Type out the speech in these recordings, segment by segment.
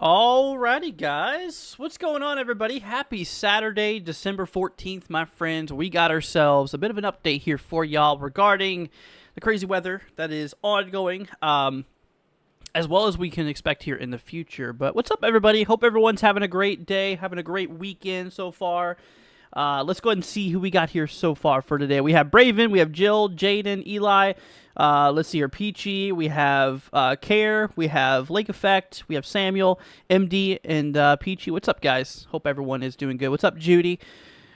Alrighty, guys. What's going on, everybody? Happy Saturday, December 14th, my friends. We got ourselves a bit of an update here for y'all regarding the crazy weather that is ongoing, as well as we can expect here in the future. But what's up, everybody? Hope everyone's having a great day, having a great weekend so far. Let's go ahead and see who we got here so far for today. We have Braven, we have Jill, Jaden, Eli. Let's see here, Peachy. We have Care. We have Lake Effect. We have Samuel, MD, and Peachy. What's up, guys? Hope everyone is doing good. What's up, Judy?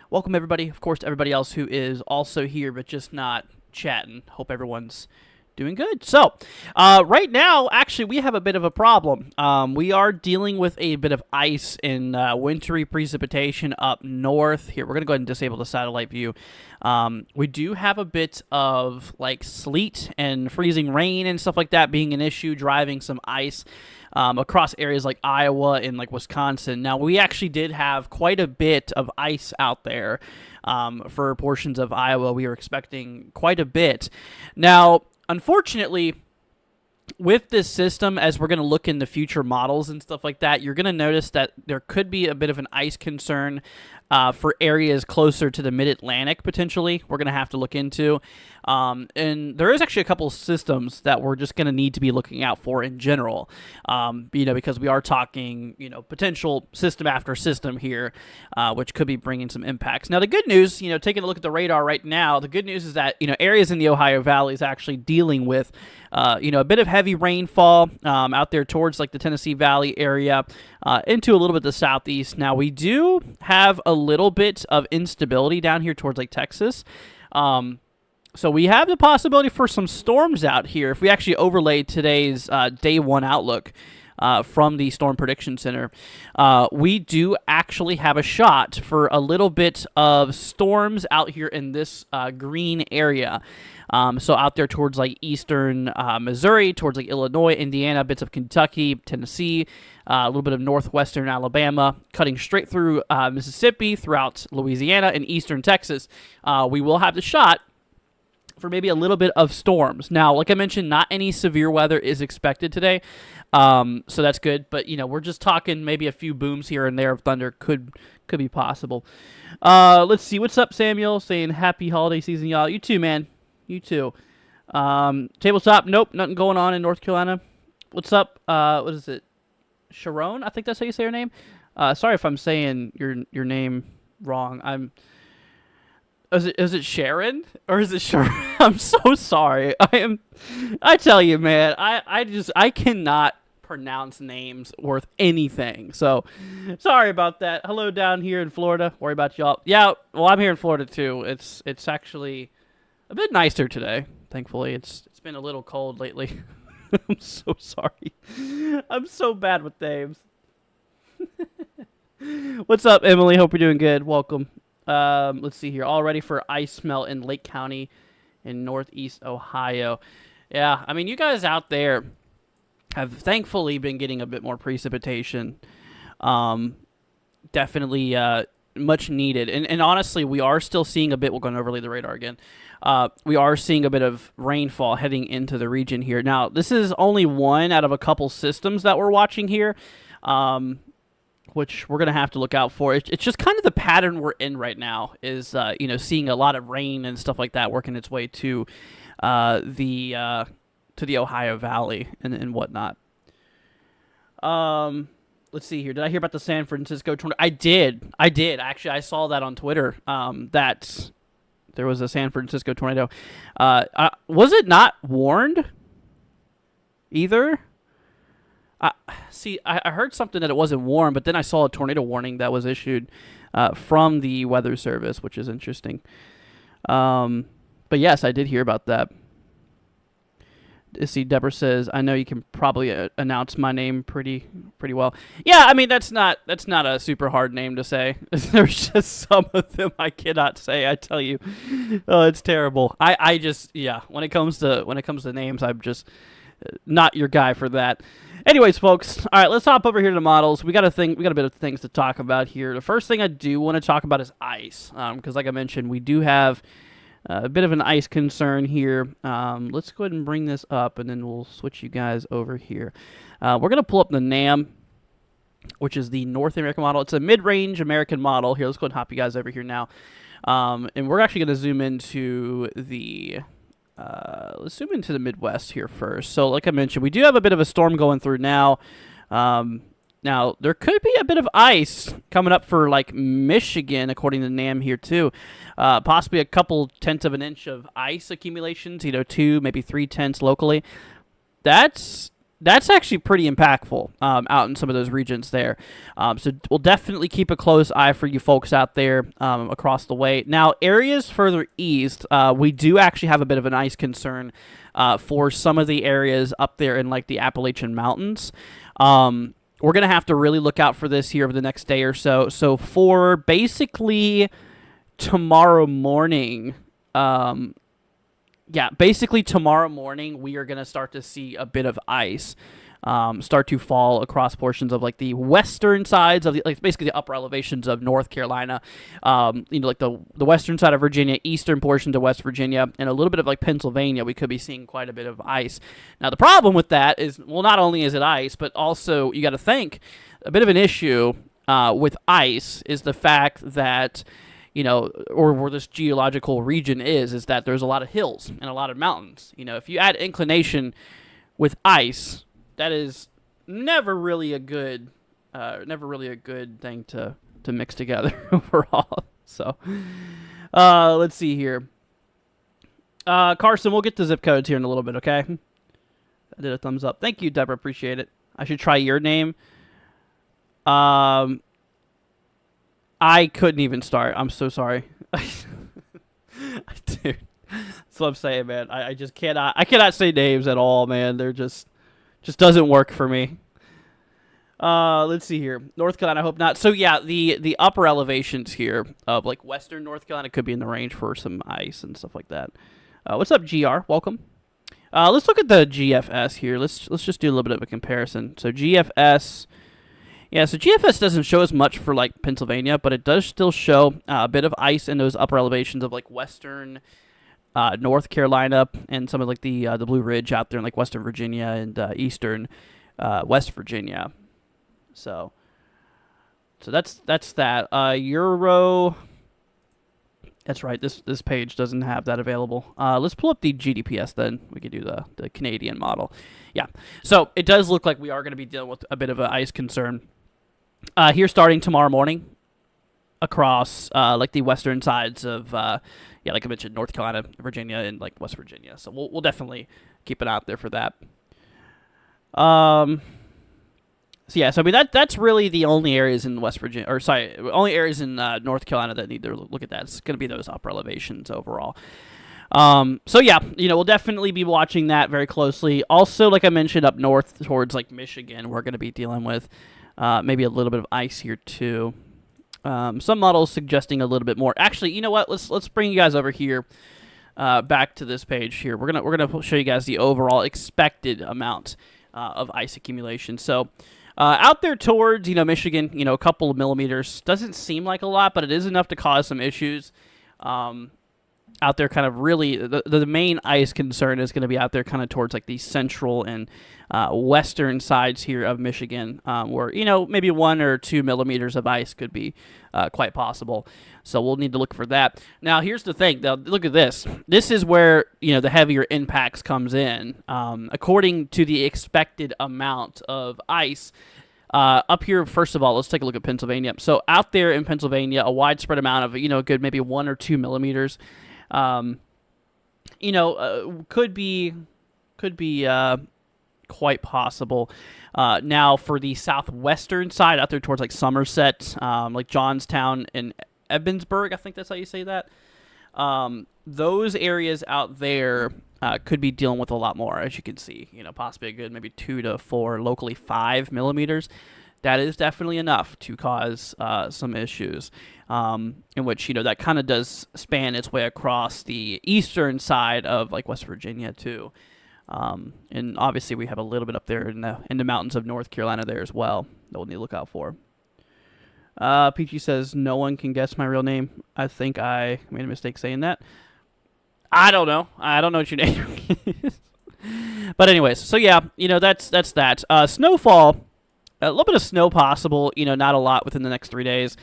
Welcome, everybody. Of course, to everybody else who is also here, but just not chatting. Hope everyone's doing good. So, right now, actually, we have a bit of a problem. We are dealing with a bit of ice and wintry precipitation up north. Here, we're going to go ahead and disable the satellite view. We do have a bit of, like, sleet and freezing rain and stuff like that being an issue, driving some ice across areas like Iowa and, like, Wisconsin. Now, we actually did have quite a bit of ice out there for portions of Iowa. We were expecting quite a bit. Now, unfortunately, with this system, as we're going to look into future models and stuff like that, you're going to notice that there could be a bit of an ice concern for areas closer to the mid-Atlantic, potentially, we're going to have to look into. And there is actually a couple of systems that we're just going to need to be looking out for in general, because we are talking, potential system after system here, which could be bringing some impacts. Now, the good news, taking a look at the radar right now, the good news is that, areas in the Ohio Valley is actually dealing with, a bit of heavy rainfall out there towards, like, the Tennessee Valley area, into a little bit the southeast. Now, we do have a little bit of instability down here towards, like, Texas. So we have the possibility for some storms out here if we actually overlay today's day one outlook from the Storm Prediction Center. We do actually have a shot for a little bit of storms out here in this green area. So out there towards, like, eastern Missouri, towards, like, Illinois, Indiana, bits of Kentucky, Tennessee, a little bit of northwestern Alabama, cutting straight through Mississippi, throughout Louisiana, and eastern Texas. We will have the shot for maybe a little bit of storms. Now, like I mentioned, not any severe weather is expected today, so that's good. But, we're just talking maybe a few booms here and there of thunder could be possible. Let's see. What's up, Samuel? Saying happy holiday season, y'all. You too, man. You too. Tabletop, nope, nothing going on in North Carolina. What's up? What is it? Sharon? I think that's how you say her name. Sorry if I'm saying your name wrong. Is it Sharon or is it Sharon? I'm so sorry. I tell you, man, I cannot pronounce names worth anything. So sorry about that. Hello down here in Florida. Worry about y'all. Yeah, well, I'm here in Florida too. It's actually a bit nicer today, thankfully. It's been a little cold lately. I'm so sorry. I'm so bad with names. What's up, Emily? Hope you're doing good. Welcome. Let's see here. All ready for ice melt in Lake County in northeast Ohio. Yeah, I mean, you guys out there have thankfully been getting a bit more precipitation. Definitely much needed. And honestly, we are still seeing a bit. We're going to overlay the radar again. We are seeing a bit of rainfall heading into the region here. Now, this is only one out of a couple systems that we're watching here, which we're going to have to look out for. It's just kind of the pattern we're in right now is, seeing a lot of rain and stuff like that working its way to the Ohio Valley and whatnot. Let's see here. Did I hear about the San Francisco tornado? I did. Actually, I saw that on Twitter. That there was a San Francisco tornado. Was it not warned either? I heard something that it wasn't warned, but then I saw a tornado warning that was issued from the Weather Service, which is interesting. But yes, I did hear about that. See, Deborah says, I know you can probably announce my name pretty well. Yeah, I mean, that's not a super hard name to say. There's just some of them I cannot say, I tell you. Oh, it's terrible. I just, yeah, when it comes to names, I'm just not your guy for that. Anyways, folks, all right, let's hop over here to the models. We got a bit of things to talk about here. The first thing I do want to talk about is ice, because like I mentioned, we do have a bit of an ice concern here. Let's go ahead and bring this up, and then we'll switch you guys over here. We're going to pull up the NAM, which is the North American model. It's a mid-range American model. Here, let's go ahead and hop you guys over here now. And we're actually going to zoom into the... let's zoom into the Midwest here first. So, like I mentioned, we do have a bit of a storm going through now. Now, there could be a bit of ice coming up for, like, Michigan, according to NAM here, too. Possibly a couple tenths of an inch of ice accumulations, 2, maybe 3 tenths locally. That's actually pretty impactful out in some of those regions there. So we'll definitely keep a close eye for you folks out there across the way. Now, areas further east, we do actually have a bit of an ice concern for some of the areas up there in, like, the Appalachian Mountains. We're going to have to really look out for this here over the next day or so. So for basically tomorrow morning, we are going to start to see a bit of ice start to fall across portions of, like, the western sides of basically the upper elevations of North Carolina, like the western side of Virginia, eastern portions of West Virginia, and a little bit of, like, Pennsylvania. We could be seeing quite a bit of ice. Now, the problem with that is, well, not only is it ice, but also you got to think a bit of an issue with ice is the fact that, or where this geological region is that there's a lot of hills and a lot of mountains. If you add inclination with ice, that is never really a good thing to mix together overall. So, let's see here. Carson, we'll get the zip codes here in a little bit, okay? I did a thumbs up. Thank you, Deborah. Appreciate it. I should try your name. I couldn't even start. I'm so sorry. Dude, that's what I'm saying, man. I just cannot. I cannot say names at all, man. They're just doesn't work for me. Let's see here. North Carolina, I hope not. So yeah, the upper elevations here of, like, western North Carolina could be in the range for some ice and stuff like that. What's up, GR? Welcome. Let's look at the GFS here. Let's just do a little bit of a comparison. So GFS. Yeah, so GFS doesn't show as much for, like, Pennsylvania, but it does still show a bit of ice in those upper elevations of, like, western North Carolina and some of, like, the Blue Ridge out there in, like, western Virginia and eastern West Virginia. So that's that. Euro. That's right. This page doesn't have that available. Let's pull up the GDPS then. We could do the Canadian model. Yeah. So it does look like we are going to be dealing with a bit of an ice concern here starting tomorrow morning across like the western sides of like I mentioned, North Carolina, Virginia, and, like, West Virginia. So we'll definitely keep it out there for that. So I mean that's really the only areas in West Virginia, only areas in North Carolina that need to look at that. It's going to be those upper elevations overall. So yeah, we'll definitely be watching that very closely. Also, like I mentioned, up north towards like Michigan, we're going to be dealing with maybe a little bit of ice here too. Some models suggesting a little bit more. Actually, you know what? Let's bring you guys over here, back to this page here. We're gonna show you guys the overall expected amount of ice accumulation. So out there towards Michigan, a couple of millimeters doesn't seem like a lot, but it is enough to cause some issues. Out there, kind of really, the main ice concern is going to be out there kind of towards like the central and western sides here of Michigan, where maybe 1 or 2 millimeters of ice could be quite possible. So we'll need to look for that. Now here's the thing. Now look at this. This is where the heavier impacts comes in. According to the expected amount of ice. Up here, first of all, let's take a look at Pennsylvania. So out there in Pennsylvania, a widespread amount of a good maybe 1 or 2 millimeters. Could be quite possible. Now for the southwestern side, out there towards like Somerset, like Johnstown and Ebensburg, I think that's how you say that. Those areas out there could be dealing with a lot more, as you can see. Possibly a good maybe 2 to 4, locally 5 millimeters. That is definitely enough to cause some issues. In which that kind of does span its way across the eastern side of like West Virginia too, and obviously we have a little bit up there in the mountains of North Carolina there as well that we'll need to look out for. Peachy says no one can guess my real name. I think I made a mistake saying that. I don't know what your name is. But anyways, so yeah, that's that. Snowfall, a little bit of snow possible. Not a lot within the next 3 days.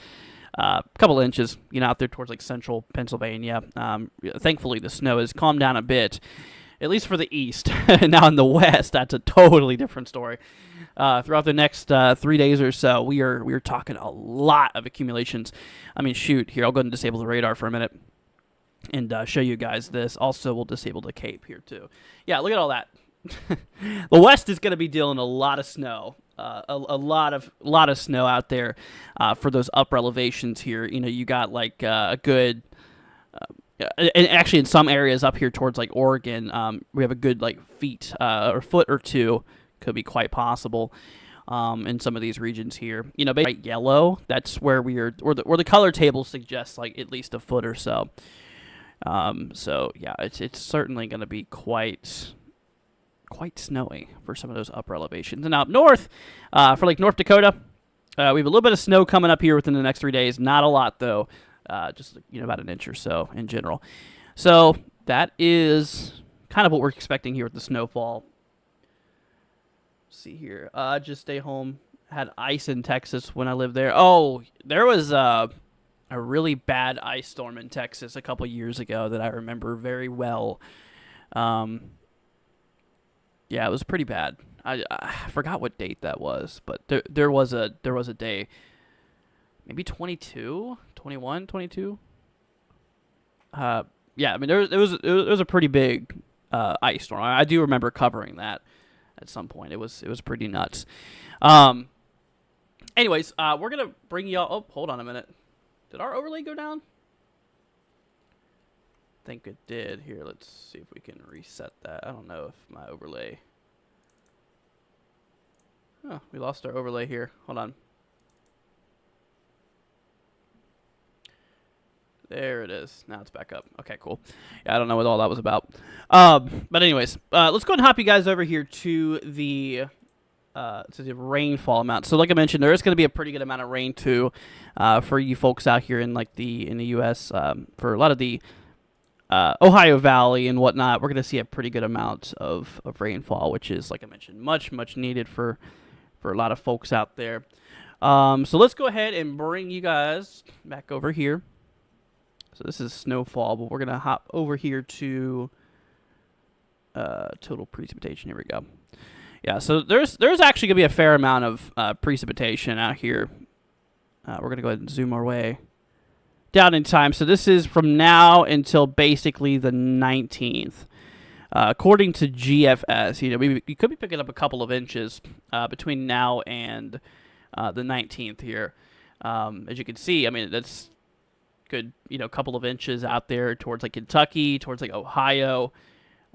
A couple of inches, out there towards like central Pennsylvania. Thankfully, the snow has calmed down a bit, at least for the east. Now in the west, that's a totally different story. Throughout the next 3 days or so, we are talking a lot of accumulations. I mean, shoot, here, I'll go ahead and disable the radar for a minute and show you guys this. Also, we'll disable the cape here too. Yeah, look at all that. The west is going to be dealing a lot of snow. A lot of snow out there for those upper elevations here. You got like a good, and actually in some areas up here towards like Oregon, we have a good like feet or foot or two could be quite possible in some of these regions here. Bright yellow. That's where where the color table suggests like at least a foot or so. So yeah, it's certainly going to be quite snowy for some of those upper elevations. And up north, for like North Dakota, we have a little bit of snow coming up here within the next 3 days. Not a lot though, just about an inch or so in general. So that is kind of what we're expecting here with the snowfall. Let's see here, just stay home. Had ice in Texas when I lived there. Oh, there was a really bad ice storm in Texas a couple years ago that I remember very well. Yeah, it was pretty bad. I forgot what date that was, but there was a day, maybe 22, 21, 22. Yeah, I mean it was a pretty big ice storm. I do remember covering that at some point. It was pretty nuts. Anyways, we're gonna bring y'all. Oh, hold on a minute. Did our overlay go down? I think it did. Here, let's see if we can reset that. I don't know if my overlay... Oh, we lost our overlay here. Hold on. There it is. Now it's back up. Okay, cool. Yeah, I don't know what all that was about. But anyways, let's go and hop you guys over here to the rainfall amount. So like I mentioned, there is going to be a pretty good amount of rain too, for you folks out here in like in the U.S. For a lot of the Ohio Valley and whatnot. We're going to see a pretty good amount of rainfall, which is, like I mentioned, much needed for a lot of folks out there. So let's go ahead and bring you guys back over here. So this is snowfall, but we're going to hop over here to total precipitation. Here we go. Yeah, so there's actually going to be a fair amount of precipitation out here. We're going to go ahead and zoom our way down in time. So this is from now until basically the 19th. According to GFS, we could be picking up a couple of inches between now and the 19th here. As you can see, I mean, that's good, couple of inches out there towards like Kentucky, towards like Ohio.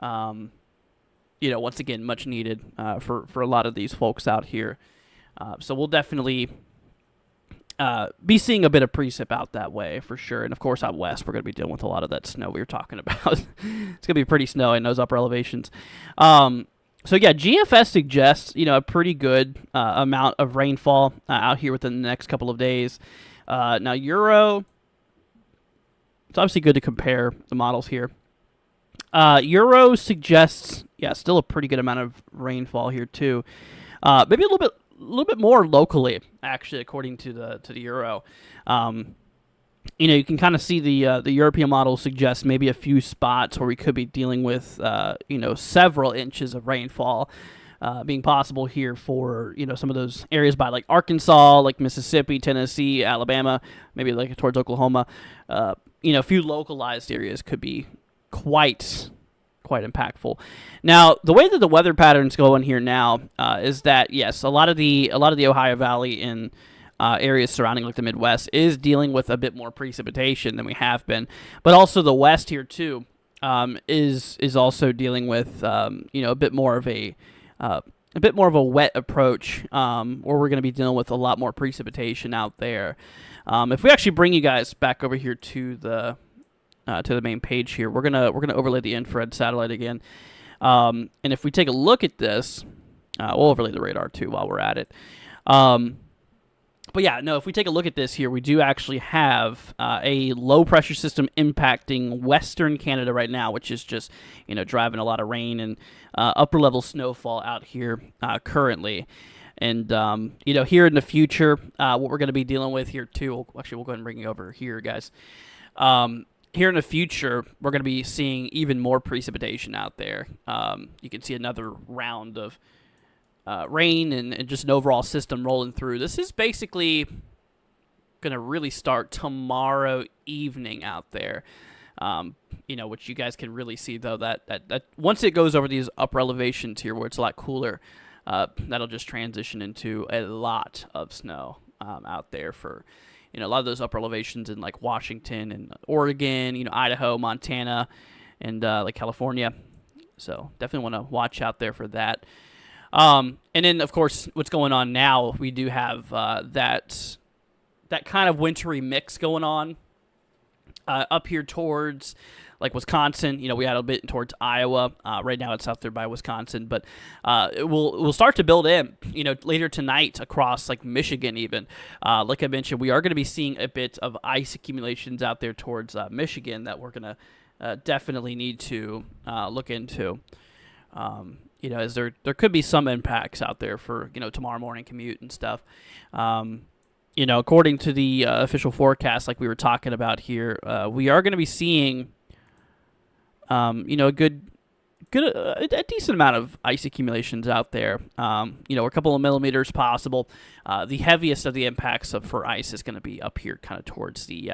Once again, much needed for a lot of these folks out here. So we'll definitely be seeing a bit of precip out that way for sure. And of course, out west, we're going to be dealing with a lot of that snow we were talking about. It's going to be pretty snowy in those upper elevations. So yeah, GFS suggests, a pretty good amount of rainfall out here within the next couple of days. Now, Euro, it's obviously good to compare the models here. Euro suggests, still a pretty good amount of rainfall here too. Maybe a little bit more locally, actually, according to the Euro. You can kind of see the European model suggests maybe a few spots where we could be dealing with several inches of rainfall being possible here for some of those areas by like Arkansas, like Mississippi, Tennessee, Alabama, maybe like towards Oklahoma. A few localized areas could be quite impactful. Now, the way that the weather patterns go in here now is that yes, a lot of the Ohio Valley and areas surrounding like the Midwest is dealing with a bit more precipitation than we have been, but also the West here too is also dealing with a bit more of a wet approach where we're going to be dealing with a lot more precipitation out there. If we actually bring you guys back over here to the main page here, we're gonna overlay the infrared satellite again, and if we take a look at this, we'll overlay the radar too while we're at it. But yeah, no, if we take a look at this here, we do actually have a low pressure system impacting western Canada right now, which is just driving a lot of rain and upper level snowfall out here currently. And here in the future, what we're going to be dealing with here too. We'll go ahead and bring you over here, guys. Here in the future, we're going to be seeing even more precipitation out there. You can see another round of rain and just an overall system rolling through. This is basically going to really start tomorrow evening out there, which you guys can really see, though, that once it goes over these upper elevations here where it's a lot cooler, that'll just transition into a lot of snow out there for a lot of those upper elevations in like Washington and Oregon, Idaho, Montana, and like California. So definitely want to watch out there for that. And then, of course, what's going on now, we do have that kind of wintry mix going on up here towards like Wisconsin. We had a bit towards Iowa. Right now it's out there by Wisconsin, but we'll start to build in, later tonight across like Michigan even. Like I mentioned, we are going to be seeing a bit of ice accumulations out there towards Michigan that we're going to definitely need to look into. As there could be some impacts out there for, tomorrow morning commute and stuff. According to the official forecast, like we were talking about here, we are going to be seeing, a decent amount of ice accumulations out there. A couple of millimeters possible. The heaviest of the impacts for ice is going to be up here, kind of towards the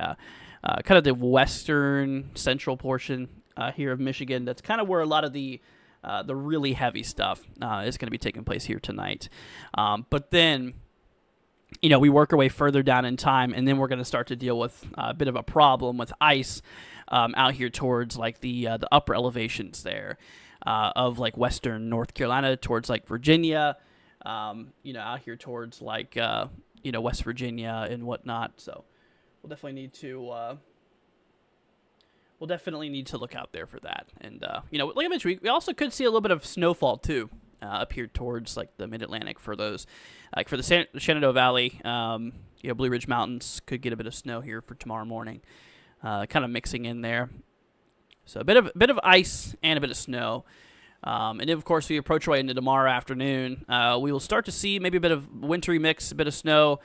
western central portion here of Michigan. That's kind of where a lot of the really heavy stuff is going to be taking place here tonight. But then, we work our way further down in time, and then we're going to start to deal with a bit of a problem with ice out here towards like the upper elevations there of like western North Carolina towards like Virginia, out here towards like West Virginia and whatnot. So we'll definitely need to look out there for that. And like I mentioned, we also could see a little bit of snowfall too up here towards like the Mid-Atlantic for those, like for the Shenandoah Valley. Blue Ridge Mountains could get a bit of snow here for tomorrow morning, kind of mixing in there. So a bit of ice and a bit of snow. And then, of course, we approach right into tomorrow afternoon. We will start to see maybe a bit of wintry mix, a bit of snow,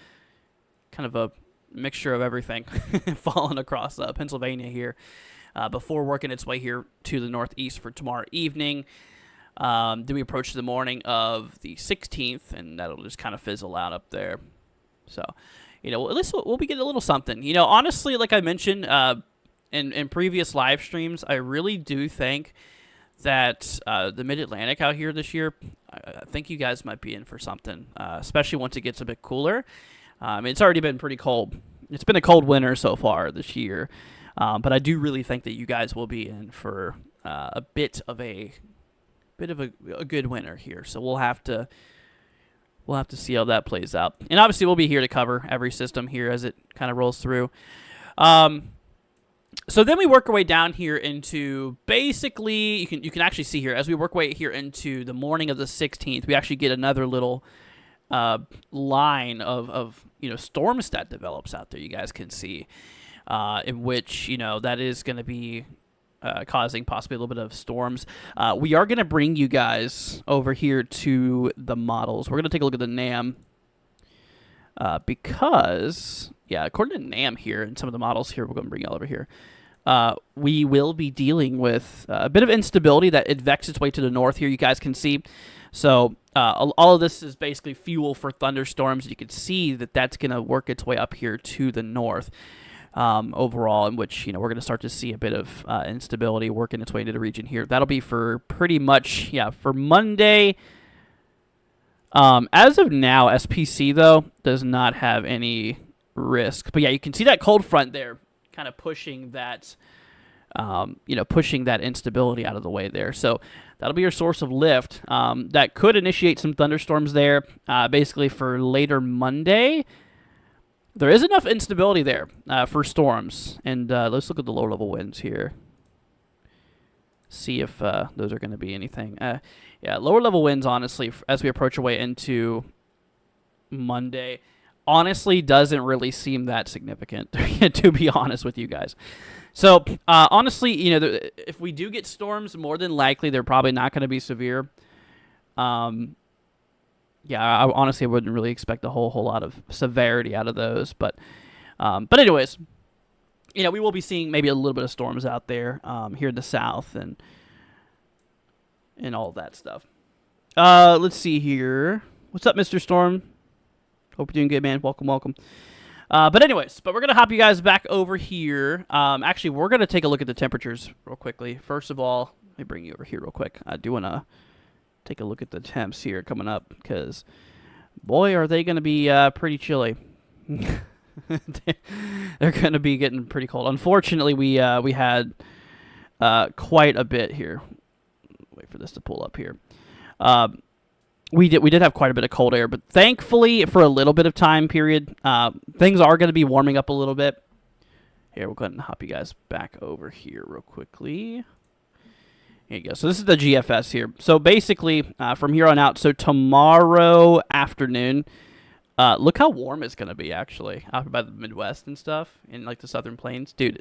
kind of a mixture of everything falling across Pennsylvania here before working its way here to the northeast for tomorrow evening. Then we approach the morning of the 16th, and that'll just kind of fizzle out up there. So, at least we'll be getting a little something. Honestly, like I mentioned in previous live streams, I really do think that the Mid-Atlantic out here this year, I think you guys might be in for something, especially once it gets a bit cooler. It's already been pretty cold, It's been a cold winter so far this year, but I do really think that you guys will be in for a bit of a good winter here. So we'll have to see how that plays out, and obviously we'll be here to cover every system here as it kind of rolls through. So then we work our way down here into basically you can actually see here as we work our way here into the morning of the 16th. We actually get another little line of storms that develops out there. You guys can see in which that is going to be causing possibly a little bit of storms. We are going to bring you guys over here to the models. We're going to take a look at the NAM because, according to NAM here and some of the models here, we're going to bring you all over here. We will be dealing with a bit of instability that advects its way to the north here. You guys can see. So all of this is basically fuel for thunderstorms. You can see that that's going to work its way up here to the north. Overall, in which we're going to start to see a bit of instability working its way into the region here. That'll be for pretty much for Monday. As of now, SPC though does not have any risk, but you can see that cold front there, kind of pushing that, pushing that instability out of the way there. So that'll be your source of lift. That could initiate some thunderstorms there, basically for later Monday. There is enough instability there for storms, and let's look at the low-level winds here. See if those are going to be anything. Lower-level winds, honestly, as we approach our way into Monday, honestly doesn't really seem that significant, to be honest with you guys. So, honestly, if we do get storms, more than likely they're probably not going to be severe. I honestly wouldn't really expect a whole lot of severity out of those, but anyways, we will be seeing maybe a little bit of storms out there here in the south and all that stuff. Let's see here. What's up, Mr. Storm? Hope you're doing good, man. Welcome. But we're gonna hop you guys back over here. Actually, we're gonna take a look at the temperatures real quickly. First of all, let me bring you over here real quick. I do wanna take a look at the temps here coming up, because boy, are they going to be pretty chilly. They're going to be getting pretty cold. Unfortunately, we had quite a bit here. Wait for this to pull up here. We did have quite a bit of cold air, but thankfully for a little bit of time period, things are going to be warming up a little bit. Here, we'll go ahead and hop you guys back over here real quickly. Here you go. So this is the GFS here. So basically, from here on out, so tomorrow afternoon, look how warm it's going to be, actually, out by the Midwest and stuff, in like the Southern Plains. Dude,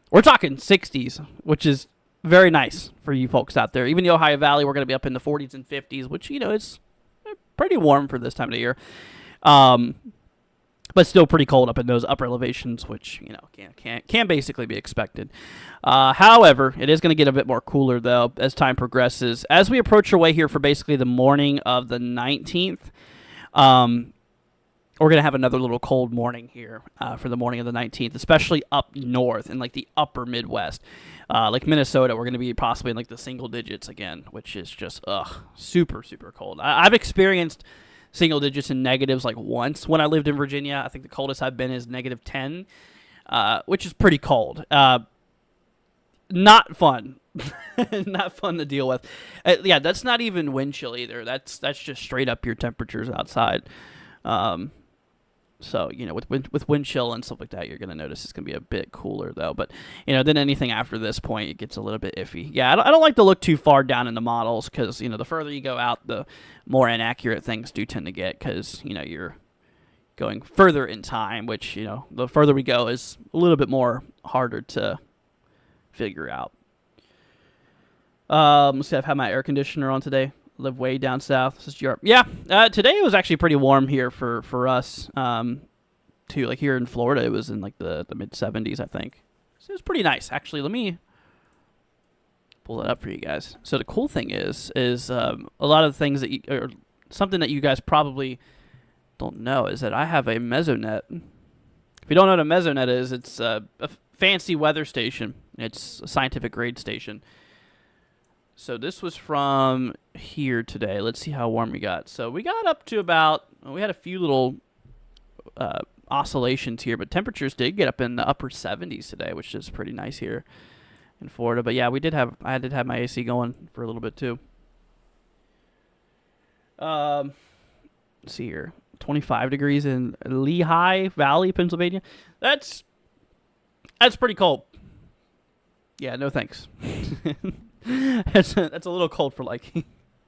we're talking 60s, which is very nice for you folks out there. Even the Ohio Valley, we're going to be up in the 40s and 50s, which, is pretty warm for this time of the year. But still pretty cold up in those upper elevations, which can basically be expected. However, it is going to get a bit more cooler though as time progresses. As we approach our way here for basically the morning of the 19th, we're going to have another little cold morning here for the morning of the 19th, especially up north in like the upper Midwest. Like Minnesota, we're going to be possibly in like the single digits again, which is just super, super cold. I've experienced single digits and negatives like once when I lived in Virginia. I think the coldest I've been is -10, which is pretty cold. Not fun. Not fun to deal with. That's not even wind chill either. That's just straight up your temperatures outside. So, with wind chill and stuff like that, you're going to notice it's going to be a bit cooler, though. But, then anything after this point, it gets a little bit iffy. Yeah, I don't like to look too far down in the models because, the further you go out, the more inaccurate things do tend to get because, you're going further in time, which, the further we go is a little bit more harder to figure out. Let's see, I've had my air conditioner on today. Live way down south. This is Europe. Yeah, today it was actually pretty warm here for us, too. Like here in Florida, it was in like the mid-70s, I think. So it was pretty nice, actually. Let me pull that up for you guys. So the cool thing is a lot of the things that or something that you guys probably don't know is that I have a mesonet. If you don't know what a mesonet is, it's a fancy weather station. It's a scientific grade station. So this was from here today. Let's see how warm we got. So we got up to about, we had a few little oscillations here, but temperatures did get up in the upper 70s today, which is pretty nice here in Florida. But yeah, I did have my AC going for a little bit too. Let's see here. 25 degrees in Lehigh Valley, Pennsylvania. That's pretty cold. Yeah, no thanks. that's a little cold for liking,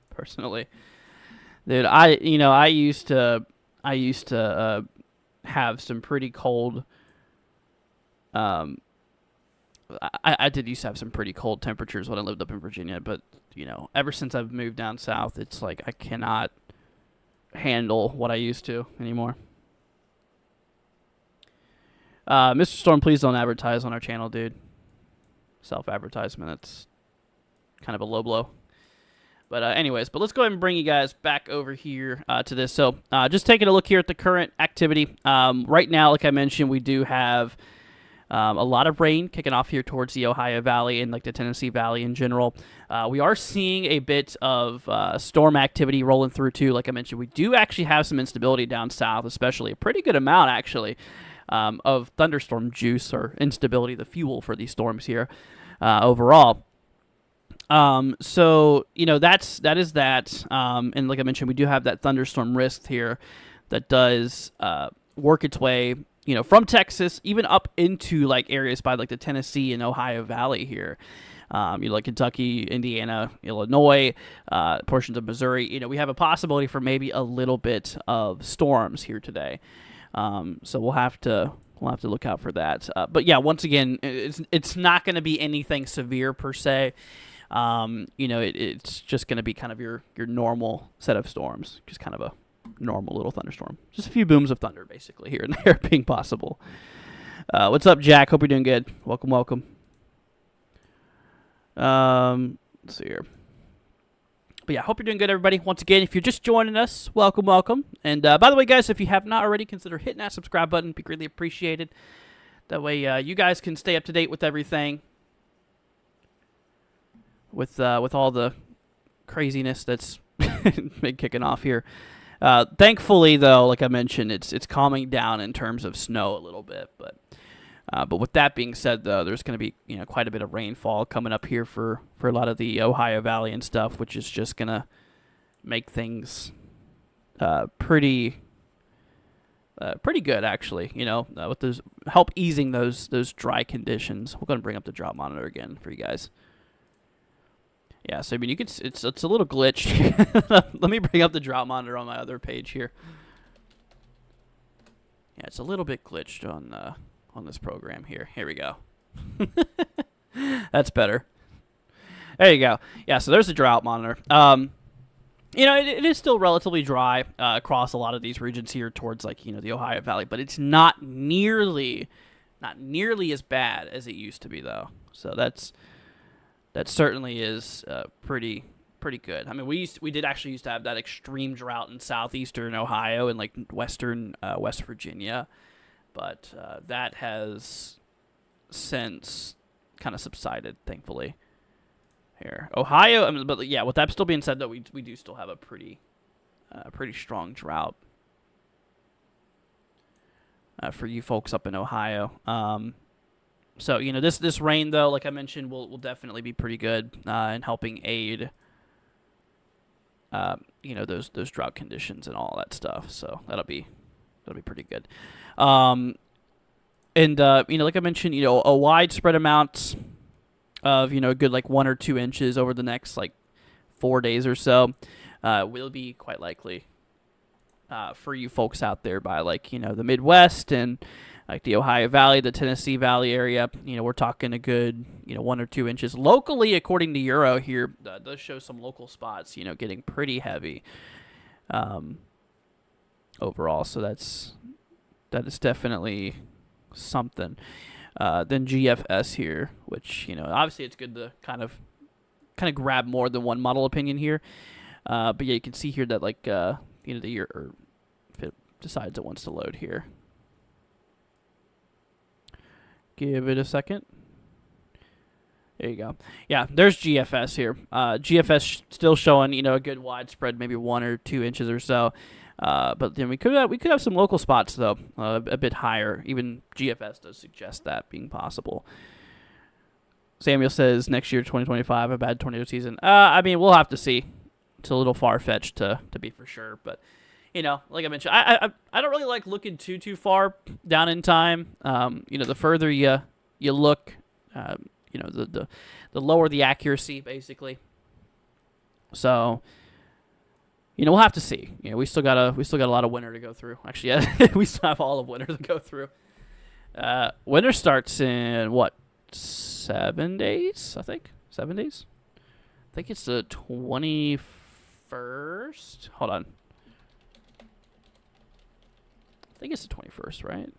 personally. Dude, I used to have some pretty cold. I did used to have some pretty cold temperatures when I lived up in Virginia, but ever since I've moved down south, it's like I cannot handle what I used to anymore. Mr. Storm, please don't advertise on our channel, dude. Self-advertisement, that's kind of a low blow. But anyways, let's go ahead and bring you guys back over here to this. So just taking a look here at the current activity. Right now, like I mentioned, we do have a lot of rain kicking off here towards the Ohio Valley and like the Tennessee Valley in general. We are seeing a bit of storm activity rolling through too. Like I mentioned, we do actually have some instability down south, especially a pretty good amount actually of thunderstorm juice or instability, the fuel for these storms here overall. So that is that. And like I mentioned, we do have that thunderstorm risk here that does work its way, from Texas even up into like areas by like the Tennessee and Ohio Valley here. Like Kentucky, Indiana, Illinois, portions of Missouri. We have a possibility for maybe a little bit of storms here today. So we'll have to look out for that. But yeah, once again, it's not going to be anything severe per se. It's just going to be kind of your normal set of storms, just kind of a normal little thunderstorm. Just a few booms of thunder, basically, here and there being possible. What's up, Jack? Hope you're doing good. Welcome. Let's see here. But yeah, hope you're doing good, everybody. Once again, if you're just joining us, welcome. And by the way, guys, if you have not already, consider hitting that subscribe button. It'd be greatly appreciated. That way you guys can stay up to date with everything. With all the craziness that's been kicking off here. Thankfully, though, like I mentioned, it's calming down in terms of snow a little bit. But with that being said, though, there's going to be quite a bit of rainfall coming up here for a lot of the Ohio Valley and stuff, which is just going to make things pretty good, actually. With those help easing those dry conditions. We're going to bring up the drought monitor again for you guys. Yeah, so I mean, it's a little glitched. Let me bring up the drought monitor on my other page here. Yeah, it's a little bit glitched on this program here. Here we go. That's better. There you go. Yeah, so there's the drought monitor. It is still relatively dry across a lot of these regions here towards the Ohio Valley, but it's not nearly as bad as it used to be, though. So that certainly is pretty good. I mean, we did actually used to have that extreme drought in southeastern Ohio and like western West Virginia, but that has since kind of subsided, thankfully. Here, Ohio. I mean, but yeah, with that still being said, though, we do still have a pretty strong drought for you folks up in Ohio. So, this rain, though, like I mentioned, will definitely be pretty good in helping aid, those drought conditions and all that stuff. So that'll be pretty good. And like I mentioned, a widespread amount of, a good 1 or 2 inches over the next 4 days or so will be quite likely for you folks out there by the Midwest and the Ohio Valley, the Tennessee Valley area. We're talking a good 1 or 2 inches locally, according to Euro here. Does show some local spots getting pretty heavy overall. So that is definitely something. Then GFS here, which obviously it's good to kind of grab more than one model opinion here. But yeah, you can see here that the year, or if it decides it wants to load here. Give it a second. There you go. Yeah, there's GFS here. GFS still showing, a good widespread, maybe 1 or 2 inches or so. But then we could have some local spots though, a bit higher. Even GFS does suggest that being possible. Samuel says next year, 2025, a bad tornado season. I mean, we'll have to see. It's a little far-fetched to be for sure, but like I mentioned, I don't really like looking too far down in time. The further you look, the lower the accuracy, basically. So, we'll have to see. We still got a lot of winter to go through. Actually, yeah, we still have all of winter to go through. Winter starts in what? 7 days, I think. 7 days. I think it's the 21st. Hold on. I think it's the 21st,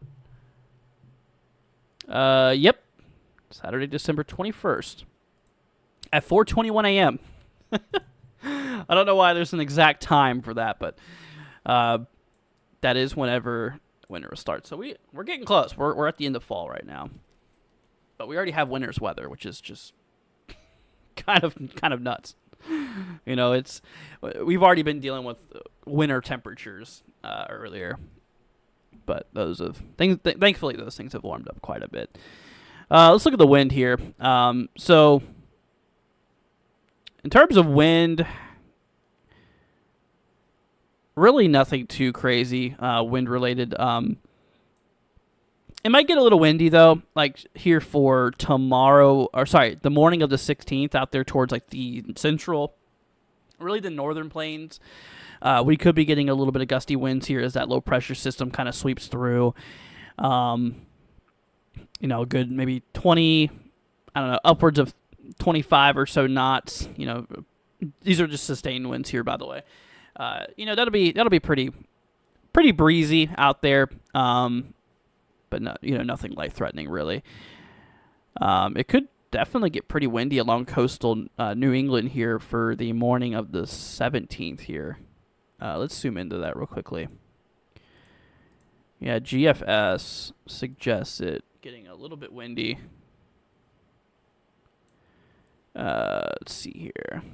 right? Yep. Saturday, December 21st at 4:21 a.m. I don't know why there's an exact time for that, but that is whenever winter starts. So we're getting close. We're at the end of fall right now. But we already have winter's weather, which is just kind of nuts. We've already been dealing with winter temperatures earlier, but thankfully those things have warmed up quite a bit. Let's look at the wind here. So in terms of wind, really nothing too crazy wind related. It might get a little windy, though, like here for the morning of the 16th out there towards, like, the central, really the northern plains. We could be getting a little bit of gusty winds here as that low-pressure system kind of sweeps through. Good maybe 20, I don't know, upwards of 25 or so knots. These are just sustained winds here, by the way. That'll be pretty breezy out there. But no, nothing life-threatening really. It could definitely get pretty windy along coastal New England here for the morning of the 17th here. Let's zoom into that real quickly. Yeah, GFS suggests it getting a little bit windy. Let's see here.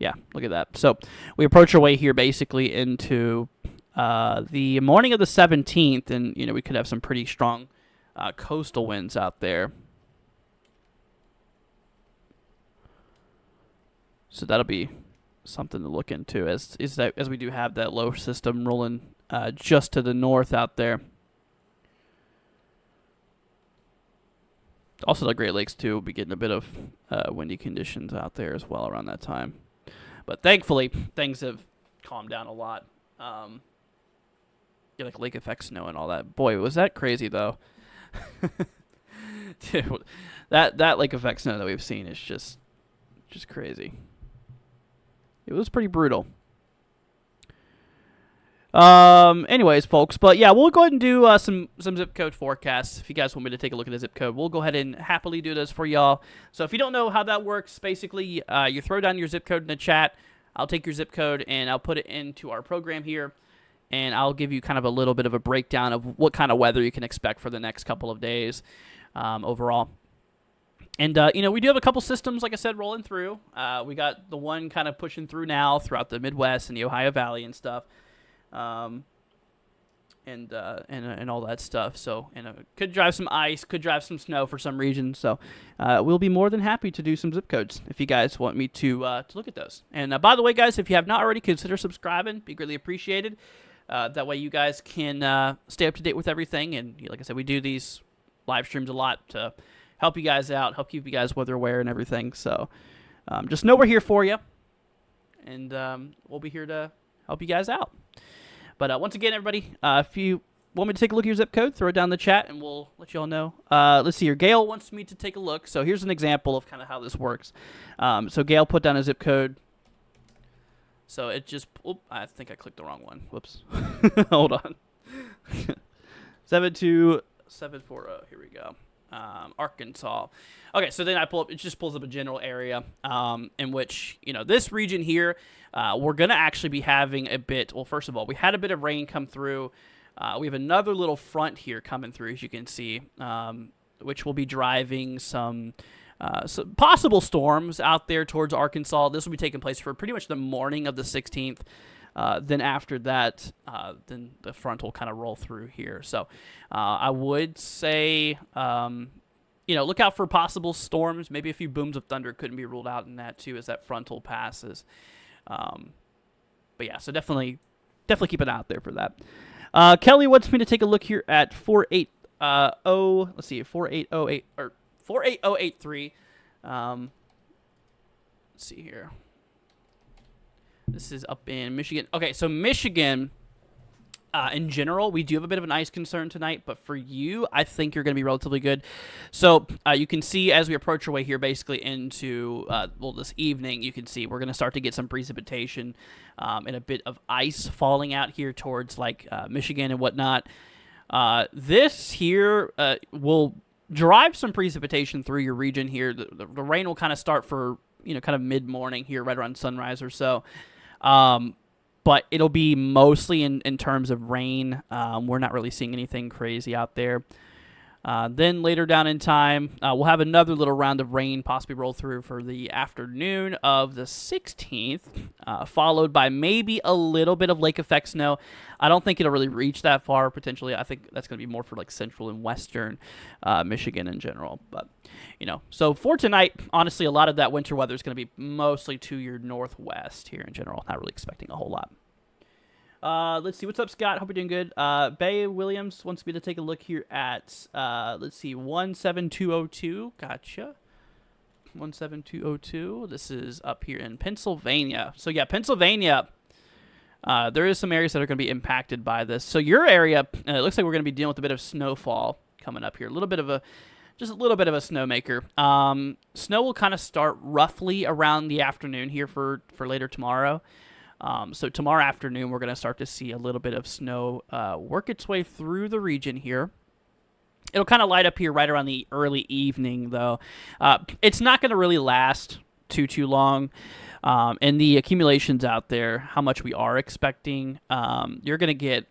Yeah, look at that. So we approach our way here basically into the morning of the 17th, and we could have some pretty strong coastal winds out there. So that'll be something to look into as we do have that low system rolling just to the north out there. Also, the Great Lakes too will be getting a bit of windy conditions out there as well around that time. But thankfully, things have calmed down a lot. Like lake effect snow and all that. Boy, was that crazy though. Dude, that lake effect snow that we've seen is just crazy. It was pretty brutal. Anyways, folks, but yeah, we'll go ahead and do some zip code forecasts. If you guys want me to take a look at a zip code, we'll go ahead and happily do this for y'all. So if you don't know how that works, basically, you throw down your zip code in the chat. I'll take your zip code and I'll put it into our program here. And I'll give you kind of a little bit of a breakdown of what kind of weather you can expect for the next couple of days overall. And, we do have a couple systems, like I said, rolling through. We got the one kind of pushing through now throughout the Midwest and the Ohio Valley and stuff. And all that stuff. So, could drive some ice, could drive some snow for some regions. So, we'll be more than happy to do some zip codes if you guys want me to look at those. And by the way, guys, if you have not already, consider subscribing. Be greatly appreciated. That way you guys can stay up to date with everything. And like I said, we do these live streams a lot to help you guys out, help keep you guys weather aware and everything. So just know we're here for you. And we'll be here to help you guys out. But once again, everybody, if you want me to take a look at your zip code, throw it down in the chat and we'll let you all know. Let's see here. Gail wants me to take a look. So here's an example of kind of how this works. So Gail put down a zip code. So it just, I think I clicked the wrong one. Whoops. Hold on. 72740. Here we go. Arkansas. Okay, so then it just pulls up a general area in which, this region here, we're going to actually be having a bit, well, first of all, we had a bit of rain come through. We have another little front here coming through, as you can see, which will be driving some possible storms out there towards Arkansas. This will be taking place for pretty much the morning of the 16th. Then after that, then the front will kind of roll through here. So I would say, look out for possible storms. Maybe a few booms of thunder couldn't be ruled out in that too as that frontal passes. But yeah, so definitely keep an eye out there for that. Kelly wants me to take a look here at 48083. Let's see here. This is up in Michigan. Okay, so Michigan, in general, we do have a bit of an ice concern tonight, but for you, I think you're going to be relatively good. So you can see as we approach our way here, basically into, this evening, you can see we're going to start to get some precipitation and a bit of ice falling out here towards, Michigan and whatnot. This here will drive some precipitation through your region here. The rain will kind of start for, kind of mid-morning here, right around sunrise or so. But it'll be mostly in terms of rain. We're not really seeing anything crazy out there. Then later down in time, we'll have another little round of rain possibly roll through for the afternoon of the 16th, followed by maybe a little bit of lake effect snow. I don't think it'll really reach that far, potentially. I think that's going to be more for central and western Michigan in general. But, so for tonight, honestly, a lot of that winter weather is going to be mostly to your northwest here in general. Not really expecting a whole lot. Let's see. What's up, Scott? Hope you're doing good. Bay Williams wants me to take a look here at, 17202. Gotcha. 17202. This is up here in Pennsylvania. So, yeah, Pennsylvania, there is some areas that are going to be impacted by this. So, your area, it looks like we're going to be dealing with a bit of snowfall coming up here. Just a little bit of a snowmaker. Snow will kind of start roughly around the afternoon here for later tomorrow. So tomorrow afternoon, we're going to start to see a little bit of snow work its way through the region here. It'll kind of light up here right around the early evening, though. It's not going to really last too long. And the accumulations out there, how much we are expecting, you're going to get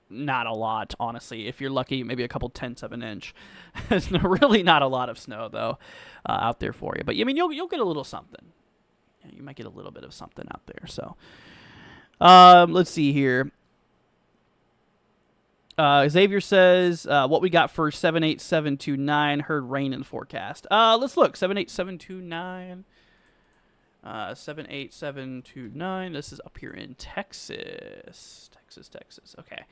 not a lot, honestly. If you're lucky, maybe a couple tenths of an inch. There's really not a lot of snow, though, out there for you. But, you'll get a little something. You might get a little bit of something out there. So, let's see here. Xavier says, what we got for 78729, heard rain in the forecast. Let's look. 78729. 78729. This is up here in Texas. Texas. Okay.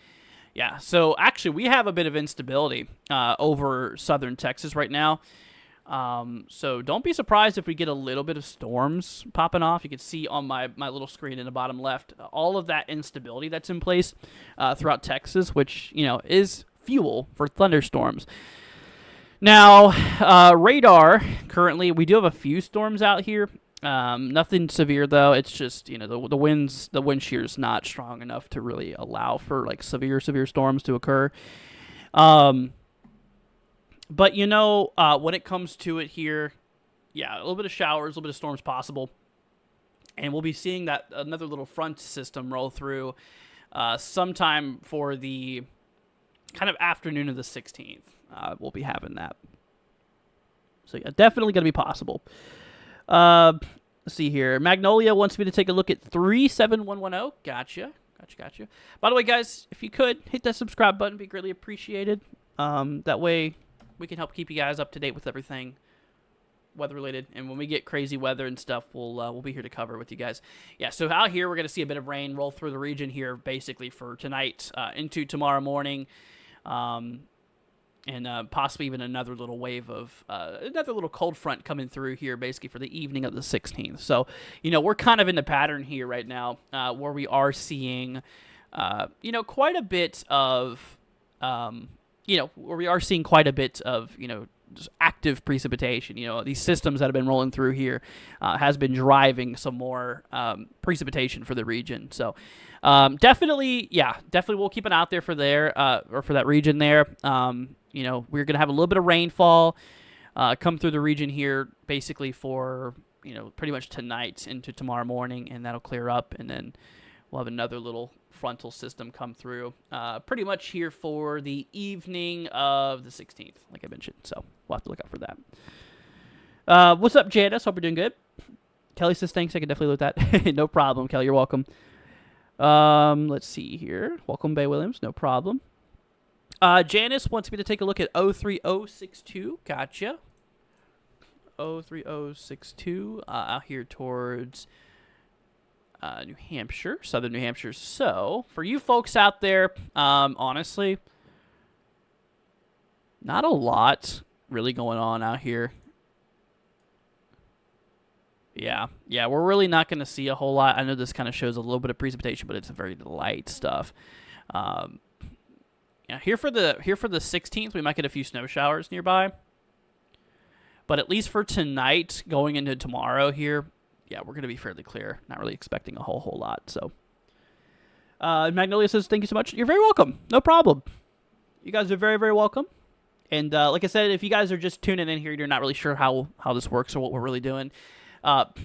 Yeah, so actually we have a bit of instability over southern Texas right now. So don't be surprised if we get a little bit of storms popping off. You can see on my little screen in the bottom left, all of that instability that's in place throughout Texas, which, is fuel for thunderstorms. Now, radar, currently, we do have a few storms out here. Nothing severe, though. It's just, the wind shear is not strong enough to really allow for, severe storms to occur. But, when it comes to it here, yeah, a little bit of showers, a little bit of storms possible. And we'll be seeing that another little front system roll through sometime for the kind of afternoon of the 16th. We'll be having that. So, yeah, definitely going to be possible. Let's see here. Magnolia wants me to take a look at 37110. Gotcha. By the way, guys, if you could, hit that subscribe button. Be greatly appreciated. That way we can help keep you guys up to date with everything weather related, and when we get crazy weather and stuff, we'll be here to cover with you guys. Yeah, so out here we're going to see a bit of rain roll through the region here basically for tonight into tomorrow morning, and possibly even another little wave of another little cold front coming through here basically for the evening of the 16th. So, we're kind of in the pattern here right now where we are seeing quite a bit of where we are seeing quite a bit of, just active precipitation. These systems that have been rolling through here has been driving some more precipitation for the region. So definitely we'll keep an eye out there for or for that region there. We're going to have a little bit of rainfall come through the region here basically for, pretty much tonight into tomorrow morning, and that'll clear up, and then we'll have another little frontal system come through pretty much here for the evening of the 16th, like I mentioned. So we'll have to look out for that. What's up, Janice? Hope you're doing good. Kelly says thanks. I can definitely look at that. No problem, Kelly. You're welcome. Let's see here. Welcome, Bay Williams. No problem. Janice wants me to take a look at 03062. Gotcha. 03062 out here towards New Hampshire, southern New Hampshire. So, for you folks out there, honestly, not a lot really going on out here. Yeah, we're really not going to see a whole lot. I know this kind of shows a little bit of precipitation, but it's very light stuff. Yeah, here for the 16th, we might get a few snow showers nearby. But at least for tonight, going into tomorrow here, yeah, we're going to be fairly clear. Not really expecting a whole lot. So, Magnolia says, thank you so much. You're very welcome. No problem. You guys are very, very welcome. And like I said, if you guys are just tuning in here, you're not really sure how this works or what we're really doing.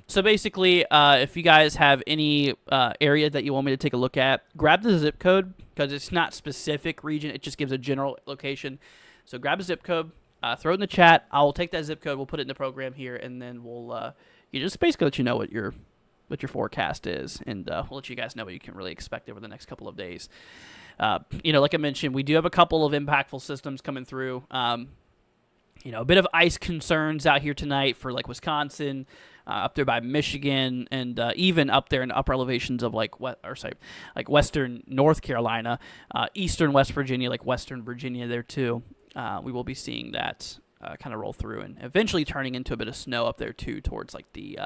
So basically, if you guys have any area that you want me to take a look at, grab the zip code, because it's not specific region. It just gives a general location. So grab a zip code, throw it in the chat. I will take that zip code. We'll put it in the program here, and then we'll you just basically let you know what your forecast is, and we'll let you guys know what you can really expect over the next couple of days. Like I mentioned, we do have a couple of impactful systems coming through. A bit of ice concerns out here tonight for like Wisconsin, up there by Michigan, and even up there in the upper elevations of like western North Carolina, eastern West Virginia, like western Virginia there too. We will be seeing that kind of roll through and eventually turning into a bit of snow up there too, towards like the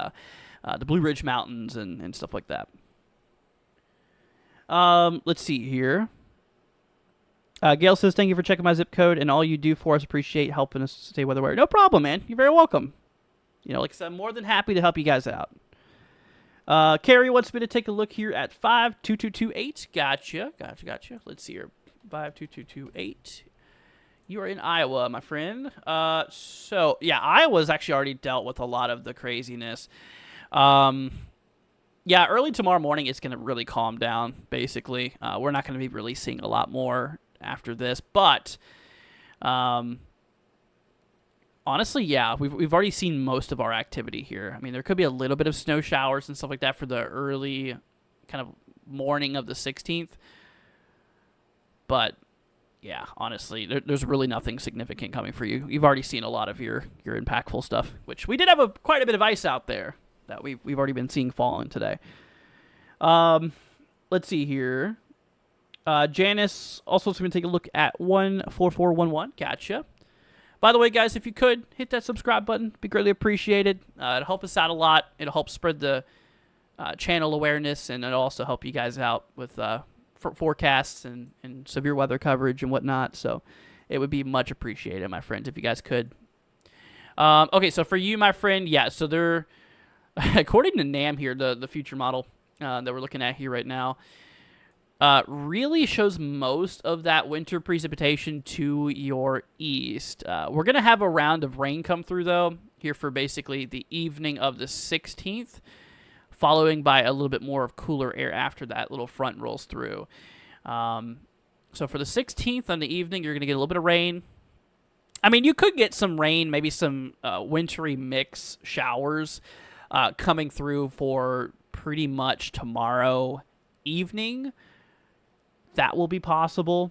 Blue Ridge Mountains and stuff like that. Let's see here. Gail says, thank you for checking my zip code and all you do for us. Appreciate helping us stay weather aware. No problem, man. You're very welcome. Like I said, I'm more than happy to help you guys out. Carrie wants me to take a look here at 52228. Gotcha. Let's see here. 52228. You are in Iowa, my friend. So, yeah, Iowa's actually already dealt with a lot of the craziness. Yeah, early tomorrow morning, it's going to really calm down, basically. We're not going to be really seeing a lot more after this, but honestly, yeah, we've already seen most of our activity here. I mean, there could be a little bit of snow showers and stuff like that for the early kind of morning of the 16th, but yeah, honestly, there's really nothing significant coming for you. You've already seen a lot of your impactful stuff, which we did have quite a bit of ice out there that we've already been seeing falling today. Let's see here. Janice also wants me to take a look at 14411. Gotcha. By the way, guys, if you could, hit that subscribe button. It'd be greatly appreciated. It'll help us out a lot. It'll help spread the channel awareness, and it'll also help you guys out with forecasts and severe weather coverage and whatnot. So it would be much appreciated, my friends, if you guys could. Okay, so for you, my friend, yeah, so they're, according to NAM here, the future model that we're looking at here right now, really shows most of that winter precipitation to your east. We're going to have a round of rain come through, though, here for basically the evening of the 16th, following by a little bit more of cooler air after that little front rolls through. So for the 16th on the evening, you're going to get a little bit of rain. I mean, you could get some rain, maybe some wintry mix showers coming through for pretty much tomorrow evening. That will be possible.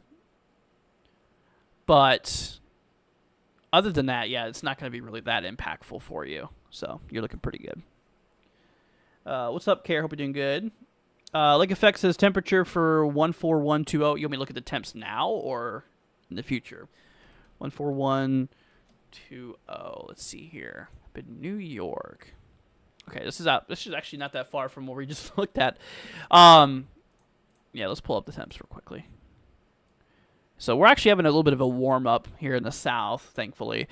But other than that, yeah, it's not going to be really that impactful for you. So you're looking pretty good. What's up, Care? Hope you're doing good. Lake Effect says temperature for 14120. You want me to look at the temps now or in the future? 14120. Let's see here. Up in New York. Okay, this is actually not that far from what we just looked at. Yeah, let's pull up the temps real quickly. So we're actually having a little bit of a warm up here in the south, thankfully.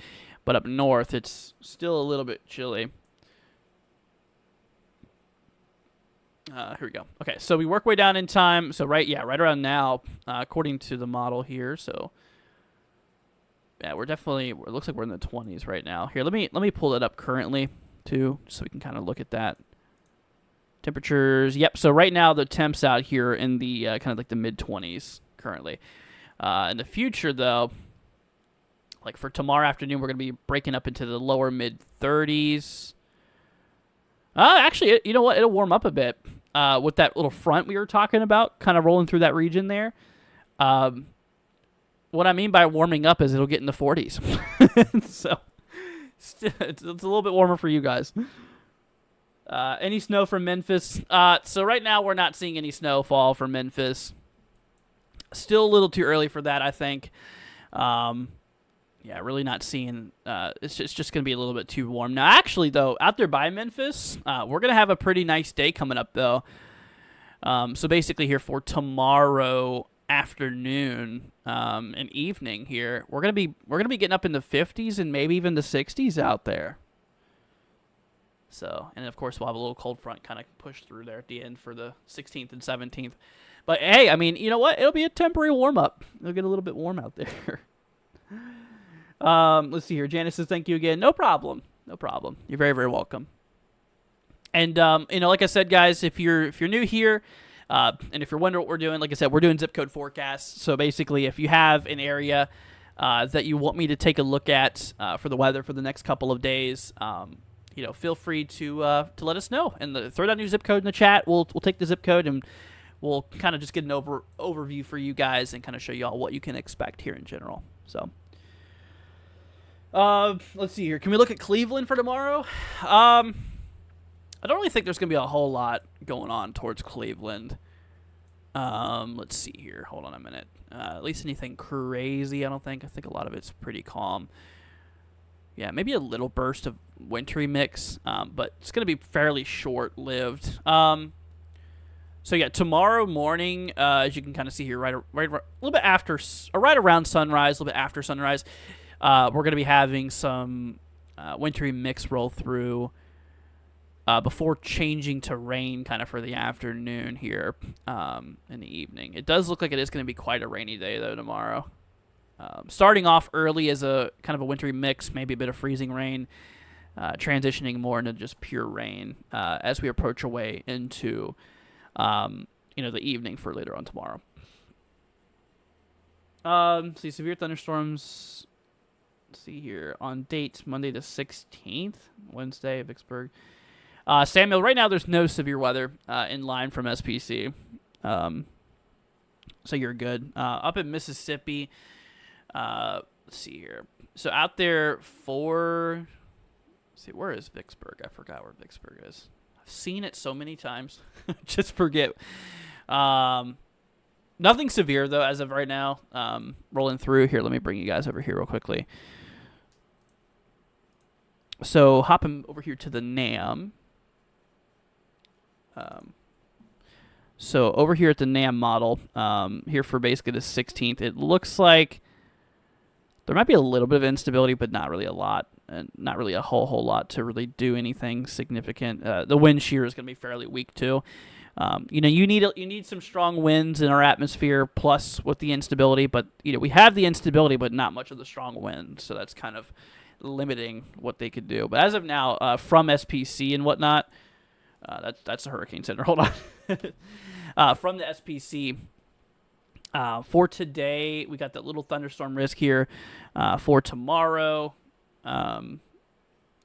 But up north, it's still a little bit chilly. Here we go. Okay, so we work way down in time. So right around now, according to the model here. So yeah, it looks like we're in the 20s right now. Here, let me pull it up currently too, so we can kind of look at that. Temperatures, yep. So right now the temps out here in the kind of like the mid-20s currently. In the future, though, like for tomorrow afternoon, we're going to be breaking up into the lower mid-30s. Actually, you know what? It'll warm up a bit. with that little front we were talking about, kind of rolling through that region there. What I mean by warming up is it'll get in the 40s. So it's a little bit warmer for you guys. Any snow from Memphis? So right now we're not seeing any snowfall from Memphis. Still a little too early for that, I think. Yeah, really not seeing. It's just going to be a little bit too warm. Now, actually, though, out there by Memphis, we're going to have a pretty nice day coming up, though. So basically here for tomorrow afternoon and evening here, we're going to be getting up in the 50s and maybe even the 60s out there. So, and of course, we'll have a little cold front kind of push through there at the end for the 16th and 17th. But, hey, I mean, you know what? It'll be a temporary warm-up. It'll get a little bit warm out there. Let's see here. Janice says, thank you again. No problem. No problem. You're very, very welcome. And, you know, like I said, guys, if you're new here, and if you're wondering what we're doing, like I said, we're doing zip code forecasts. So, basically, if you have an area that you want me to take a look at for the weather for the next couple of days, you know, feel free to let us know and throw down your zip code in the chat. We'll take the zip code and we'll kind of just get an overview for you guys and kind of show you all what you can expect here in general. So, let's see here. Can we look at Cleveland for tomorrow? I don't really think there's going to be a whole lot going on towards Cleveland. Let's see here. Hold on a minute. At least anything crazy, I don't think. I think a lot of it's pretty calm. Yeah, maybe a little burst of wintry mix, but it's going to be fairly short-lived. So yeah, tomorrow morning, as you can kind of see here, right a little bit after, or right around sunrise, a little bit after sunrise, we're going to be having some wintry mix roll through before changing to rain kind of for the afternoon here in the evening. It does look like it is going to be quite a rainy day, though, tomorrow. Starting off early as a kind of a wintry mix, maybe a bit of freezing rain, transitioning more into just pure rain as we approach away into you know, the evening for later on tomorrow. See, severe thunderstorms. Let's see here on date Monday the 16th, Wednesday, Vicksburg. Samuel, right now there's no severe weather in line from SPC, so you're good. Up in Mississippi, let's see here. So out there for, let's see, where is Vicksburg? I forgot where Vicksburg is. Seen it so many times. Just forget. Nothing severe though as of right now. Rolling through here, let me bring you guys over here real quickly. So hopping over here to the NAM. So over here at the NAM model, here for basically the 16th, it looks like there might be a little bit of instability, but not really a lot. And not really a whole lot to really do anything significant. The wind shear is going to be fairly weak too. You know, you need some strong winds in our atmosphere, plus with the instability. But you know, we have the instability, but not much of the strong wind, so that's kind of limiting what they could do. But as of now, from SPC and whatnot, that's the Hurricane Center. Hold on, from the SPC. For today, we got that little thunderstorm risk here. For tomorrow.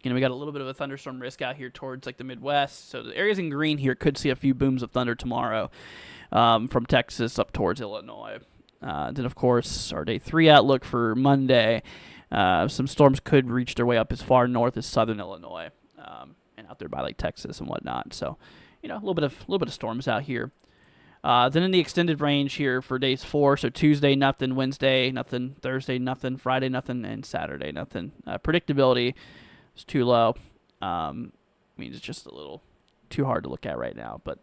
You know, we got a little bit of a thunderstorm risk out here towards like the Midwest. So the areas in green here could see a few booms of thunder tomorrow from Texas up towards Illinois. Then, of course, our day 3 outlook for Monday. Some storms could reach their way up as far north as southern Illinois and out there by like Texas and whatnot. So, you know, a little bit of storms out here. Then in the extended range here for days 4, so Tuesday, nothing, Wednesday, nothing, Thursday, nothing, Friday, nothing, and Saturday, nothing. Predictability is too low. I mean, it's just a little too hard to look at right now. But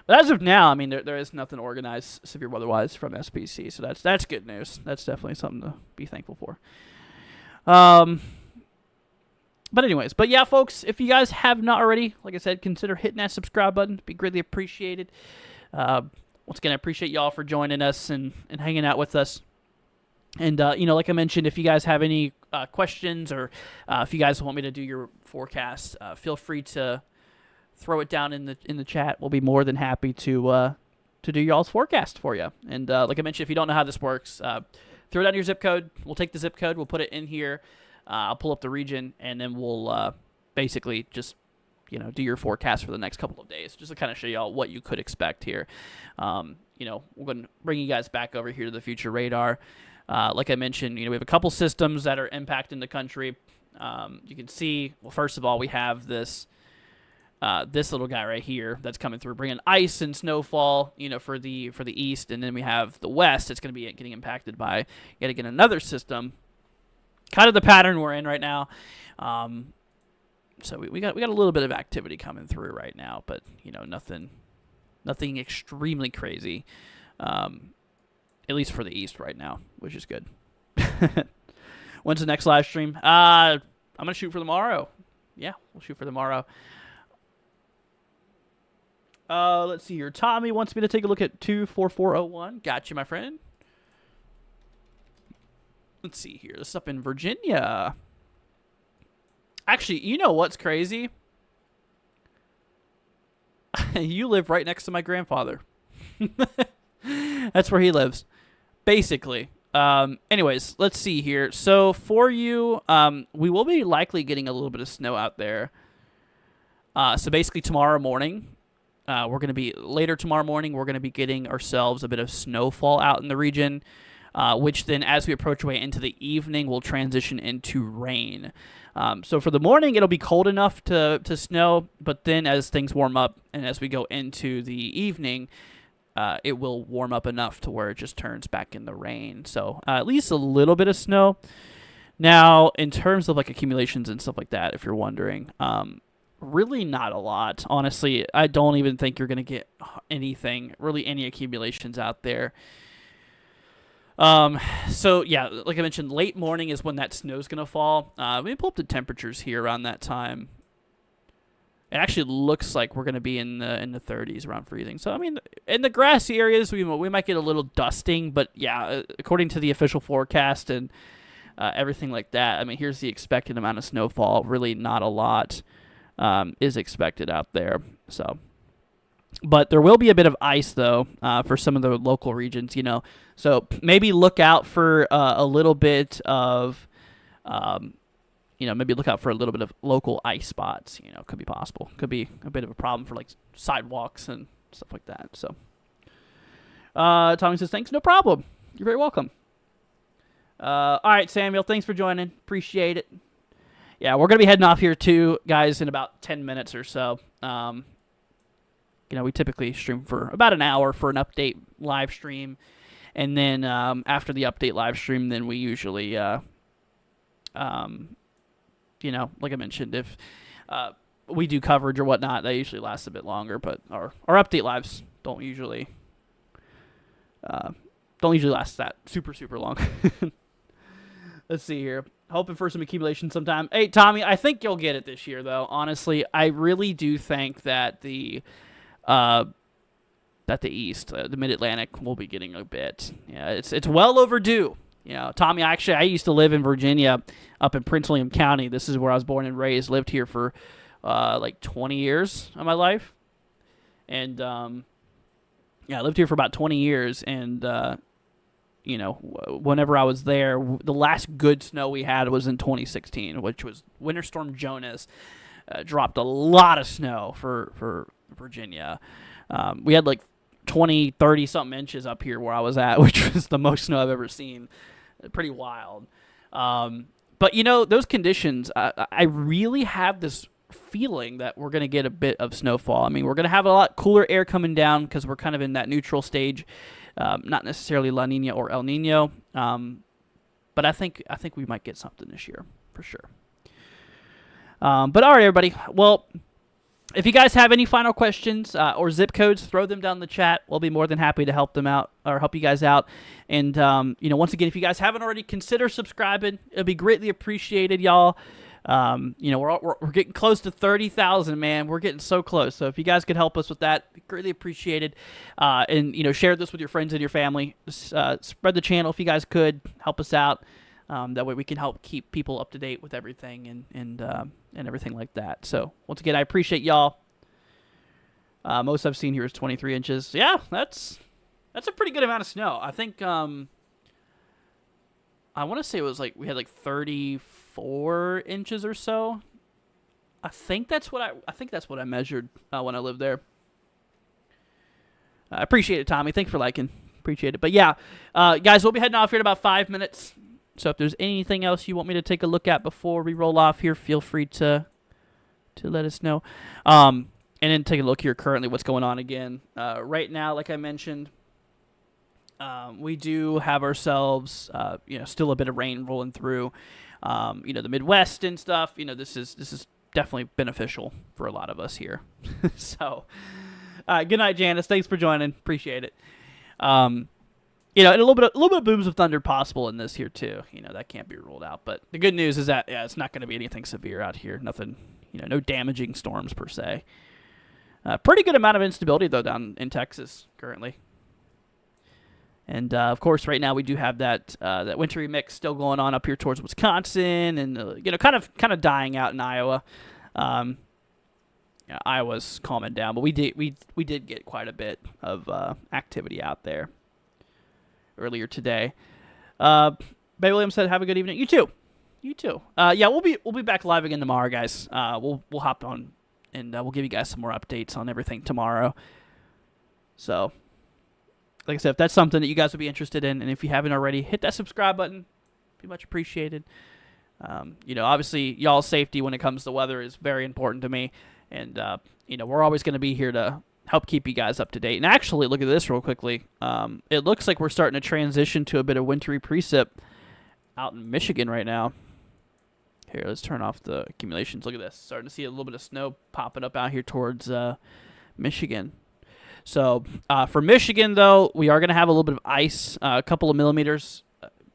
as of now, I mean, there is nothing organized severe weather-wise from SPC, so that's good news. That's definitely something to be thankful for. But anyways, yeah, folks, if you guys have not already, like I said, consider hitting that subscribe button. It'd be greatly appreciated. Once again, I appreciate y'all for joining us and hanging out with us. And, you know, like I mentioned, if you guys have any questions or if you guys want me to do your forecast, feel free to throw it down in the chat. We'll be more than happy to do y'all's forecast for you. And like I mentioned, if you don't know how this works, throw down your zip code. We'll take the zip code. We'll put it in here. I'll pull up the region, and then we'll basically just do your forecast for the next couple of days, just to kind of show y'all what you could expect here. We're going to bring you guys back over here to the future radar. Like I mentioned, we have a couple systems that are impacting the country. You can see, well, first of all, we have this little guy right here that's coming through, bringing ice and snowfall, for the east, and then we have the west. It's going to be getting impacted by yet again another system. Kind of the pattern we're in right now. So we got a little bit of activity coming through right now, but nothing extremely crazy. At least for the east right now, which is good. When's the next live stream? I'm gonna shoot for tomorrow. Yeah, we'll shoot for tomorrow. Let's see here. Tommy wants me to take a look at 24401. Got you, my friend. Let's see here. This is up in Virginia. Actually, you know what's crazy? You live right next to my grandfather. That's where he lives, basically. Anyways, let's see here. So for you, we will be likely getting a little bit of snow out there. So basically tomorrow morning, later tomorrow morning, we're going to be getting ourselves a bit of snowfall out in the region, which then as we approach away into the evening will transition into rain. So for the morning, it'll be cold enough to snow, but then as things warm up and as we go into the evening, it will warm up enough to where it just turns back in the rain. So at least a little bit of snow. Now, in terms of like accumulations and stuff like that, if you're wondering, really not a lot. Honestly, I don't even think you're going to get anything, really any accumulations out there. So yeah, like I mentioned, late morning is when that snow's going to fall. Let me pull up the temperatures here around that time. It actually looks like we're going to be in the 30s, around freezing. So, I mean, in the grassy areas, we might get a little dusting. But, yeah, according to the official forecast and everything like that, I mean, here's the expected amount of snowfall. Really not a lot is expected out there. So, but there will be a bit of ice, though, for some of the local regions, So, maybe look out for a little bit of... maybe look out for a little bit of local ice spots. Could be possible. Could be a bit of a problem for like sidewalks and stuff like that. So, Tommy says, thanks, no problem. You're very welcome. All right, Samuel, thanks for joining. Appreciate it. Yeah, we're going to be heading off here too, guys, in about 10 minutes or so. We typically stream for about an hour for an update live stream. And then after the update live stream, then we usually... like I mentioned, if we do coverage or whatnot, that usually lasts a bit longer. But our update lives don't usually last that super long. Let's see here. Hoping for some accumulation sometime. Hey, Tommy, I think you'll get it this year, though. Honestly, I really do think that the East, the Mid-Atlantic, will be getting a bit. Yeah, it's well overdue. Tommy, I used to live in Virginia up in Prince William County. This is where I was born and raised. Lived here for like 20 years of my life. And, I lived here for about 20 years. And, whenever I was there, the last good snow we had was in 2016, which was Winter Storm Jonas. Dropped a lot of snow for Virginia. We had like 20, 30-something inches up here where I was at, which was the most snow I've ever seen. Pretty wild. But, those conditions, I really have this feeling that we're going to get a bit of snowfall. I mean, we're going to have a lot cooler air coming down because we're kind of in that neutral stage, not necessarily La Nina or El Nino. But I think we might get something this year for sure. But all right, everybody. Well, if you guys have any final questions or zip codes, throw them down in the chat. We'll be more than happy to help them out or help you guys out. And, once again, if you guys haven't already, consider subscribing. It'll be greatly appreciated, y'all. We're getting close to 30,000, man. We're getting so close. So if you guys could help us with that, greatly appreciated. And, share this with your friends and your family. Spread the channel if you guys could. Help us out. That way we can help keep people up to date with everything and everything like that. So once again, I appreciate y'all. Most I've seen here is 23 inches. Yeah, that's a pretty good amount of snow. I think I want to say it was like we had like 34 inches or so. I think that's what I measured when I lived there. I appreciate it, Tommy. Thanks for liking. Appreciate it. But yeah, guys, we'll be heading off here in about 5 minutes. So if there's anything else you want me to take a look at before we roll off here, feel free to let us know. And then take a look here currently what's going on again. Right now, like I mentioned, we do have ourselves, still a bit of rain rolling through, the Midwest and stuff. This is definitely beneficial for a lot of us here. So, good night, Janice. Thanks for joining. Appreciate it. And a little bit of booms of thunder possible in this here too. That can't be ruled out. But the good news is that it's not going to be anything severe out here. Nothing, no damaging storms per se. Pretty good amount of instability though down in Texas currently. And of course, right now we do have that wintry mix still going on up here towards Wisconsin, and kind of dying out in Iowa. Iowa's calming down, but we did get quite a bit of activity out there earlier today. Bay Williams said, "Have a good evening." You too. Yeah, we'll be back live again tomorrow, guys. We'll hop on and we'll give you guys some more updates on everything tomorrow. So, like I said, if that's something that you guys would be interested in, and if you haven't already, hit that subscribe button. Be much appreciated. Obviously, y'all's safety when it comes to weather is very important to me, and we're always going to be here to help keep you guys up to date. And actually, look at this real quickly. It looks like we're starting to transition to a bit of wintry precip out in Michigan right now. Here, let's turn off the accumulations. Look at this. Starting to see a little bit of snow popping up out here towards Michigan. So for Michigan, though, we are going to have a little bit of ice, a couple of millimeters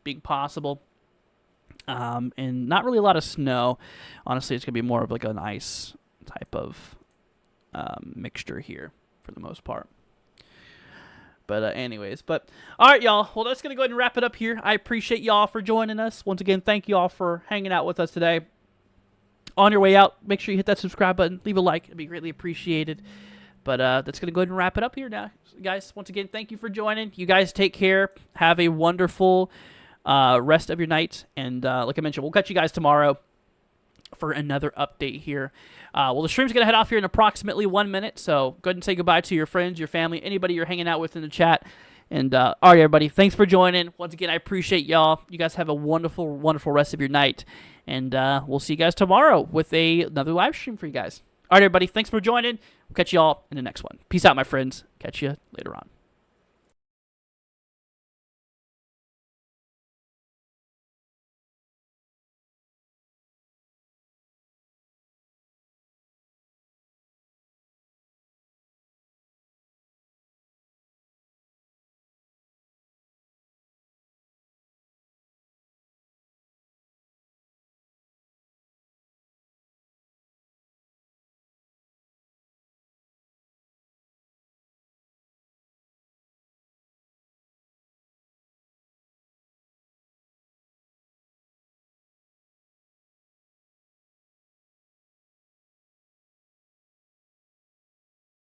being possible, and not really a lot of snow. Honestly, it's going to be more of like an ice type of mixture here for the most part. But anyways, all right, y'all. Well, that's going to go ahead and wrap it up here. I appreciate y'all for joining us. Once again, thank y'all for hanging out with us today. On your way out, make sure you hit that subscribe button. Leave a like. It'd be greatly appreciated. But that's going to go ahead and wrap it up here now. Guys, once again, thank you for joining. You guys take care. Have a wonderful rest of your night. And like I mentioned, we'll catch you guys tomorrow for another update here. The stream's going to head off here in approximately 1 minute. So go ahead and say goodbye to your friends, your family, anybody you're hanging out with in the chat. And all right, everybody, thanks for joining. Once again, I appreciate y'all. You guys have a wonderful, wonderful rest of your night. And we'll see you guys tomorrow with another live stream for you guys. All right, everybody, thanks for joining. We'll catch you all in the next one. Peace out, my friends. Catch you later on.